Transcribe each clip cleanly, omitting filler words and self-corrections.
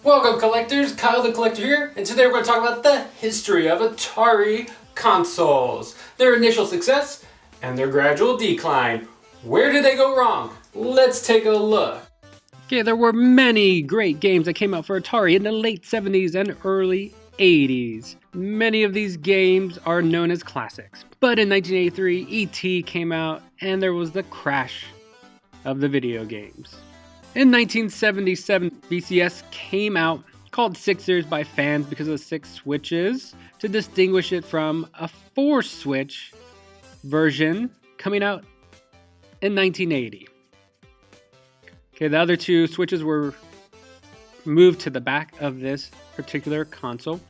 Welcome collectors, Kyle the Collector here, and today we're going to talk about the history of Atari consoles, their initial success, and their gradual decline. Where did they go wrong? Let's take a look. Okay, there were many great games that came out for Atari in the late 70s and early 80s. Many of these games are known as classics, but in 1983, E.T. came out and there was the crash of the video games. In 1977, VCS came out, called Sixers by fans because of the 6 switches, to distinguish it from a 4-switch version coming out in 1980. Okay, the other 2 switches were moved to the back of this particular console.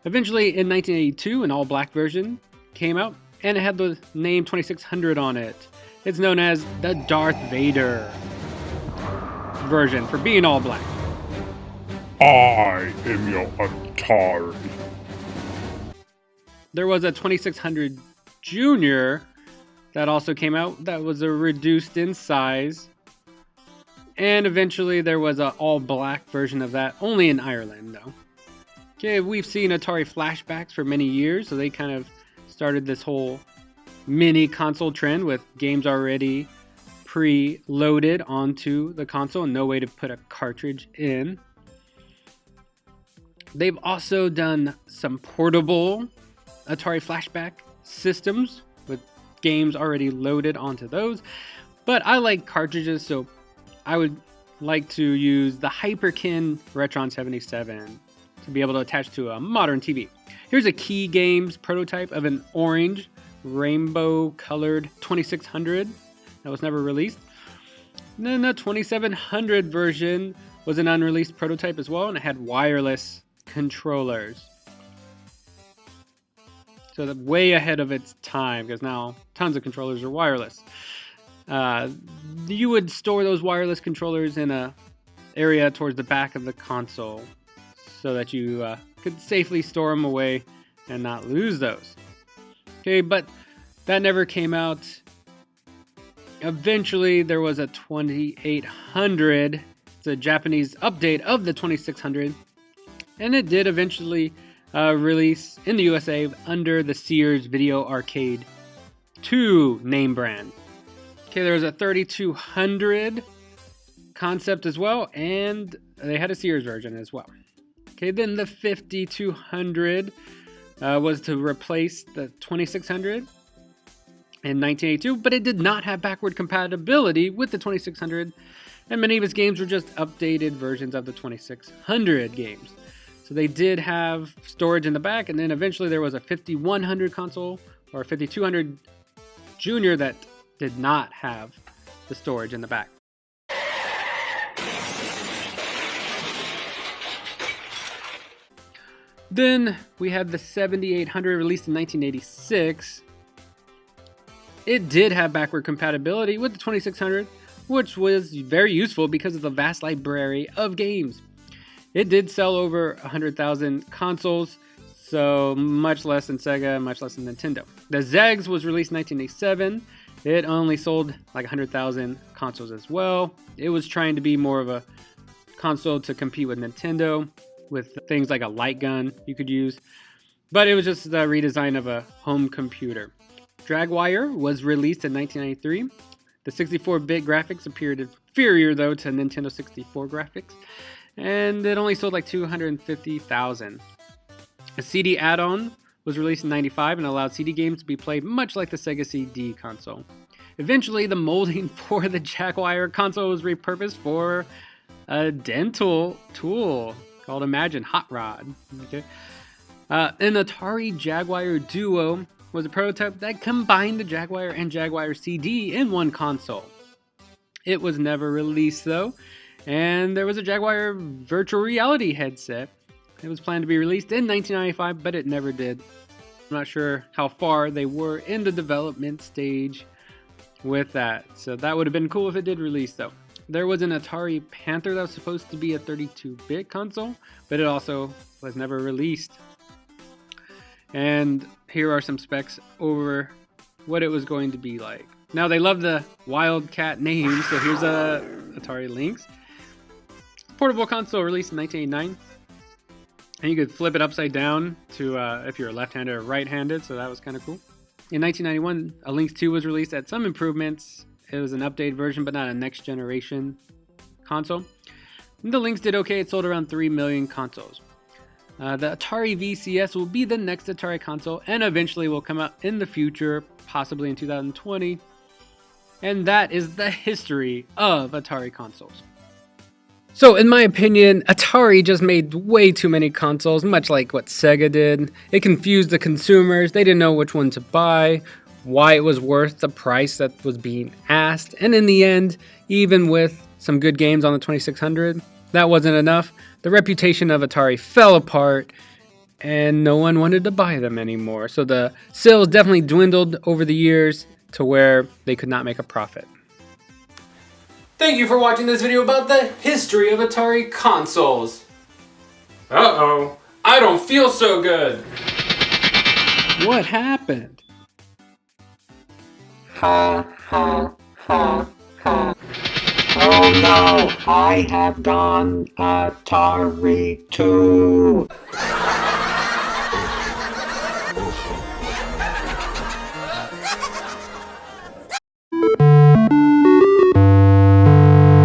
Eventually, in 1982, an all-black version came out, and it had the name 2600 on it. It's known as the Darth Vader version for being all black. I am your Atari. There was a 2600 Junior that also came out that was reduced in size. And eventually there was an all black version of that, only in Ireland though. Okay, we've seen Atari Flashbacks for many years, so they kind of started this whole mini console trend with games already pre-loaded onto the console and no way to put a cartridge in. They've also done some portable Atari Flashback systems with games already loaded onto those, but I like cartridges, so I would like to use the Hyperkin Retron 77 to be able to attach to a modern TV. Here's a Key Games prototype of an orange rainbow colored 2600 that was never released. And then the 2700 version was an unreleased prototype as well, and it had wireless controllers. So way ahead of its time, because now tons of controllers are wireless. You would store those wireless controllers in a area towards the back of the console so that you could safely store them away and not lose those. Okay, but that never came out. Eventually, there was a 2800. It's a Japanese update of the 2600. And it did eventually release in the USA under the Sears Video Arcade 2 name brand. Okay, there was a 3200 concept as well, and they had a Sears version as well. Okay, then the 5200 was to replace the 2600 in 1982, but it did not have backward compatibility with the 2600, and many of its games were just updated versions of the 2600 games. So they did have storage in the back, and then eventually there was a 5100 console or a 5200 Junior that did not have the storage in the back. Then we had the 7800 released in 1986. It did have backward compatibility with the 2600, which was very useful because of the vast library of games. It did sell over 100,000 consoles, so much less than Sega, much less than Nintendo. The XEGS was released in 1987. It only sold like 100,000 consoles as well. It was trying to be more of a console to compete with Nintendo, with things like a light gun you could use, but it was just the redesign of a home computer. Jaguar was released in 1993. The 64-bit graphics appeared inferior though to Nintendo 64 graphics, and it only sold like 250,000. A CD add-on was released in 95 and allowed CD games to be played much like the Sega CD console. Eventually, the molding for the Jaguar console was repurposed for a dental tool called Imagine Hot Rod. Okay. An Atari Jaguar Duo was a prototype that combined the Jaguar and Jaguar CD in one console. It was never released though, and there was a Jaguar virtual reality headset. It was planned to be released in 1995, but it never did. I'm not sure how far they were in the development stage with that, so that would have been cool if it did release though. There was an Atari Panther that was supposed to be a 32-bit console, but it also was never released. And here are some specs over what it was going to be like. Now, they love the Wildcat name, so here's a Atari Lynx. Portable console released in 1989. And you could flip it upside down to if you're left-handed or right-handed, so that was kind of cool. In 1991, a Lynx 2 was released, had some improvements. It was an updated version, but not a next-generation console. And the Lynx did okay. It sold around 3 million consoles. The Atari VCS will be the next Atari console, and eventually will come out in the future, possibly in 2020. And that is the history of Atari consoles. So, in my opinion, Atari just made way too many consoles, much like what Sega did. It confused the consumers, they didn't know which one to buy, why it was worth the price that was being asked, and in the end, even with some good games on the 2600, that wasn't enough. The reputation of Atari fell apart, and no one wanted to buy them anymore. So the sales definitely dwindled over the years to where they could not make a profit. Thank you for watching this video about the history of Atari consoles. Uh-oh, I don't feel so good. What happened? Ha ha ha ha. Oh no, I have gone Atari too.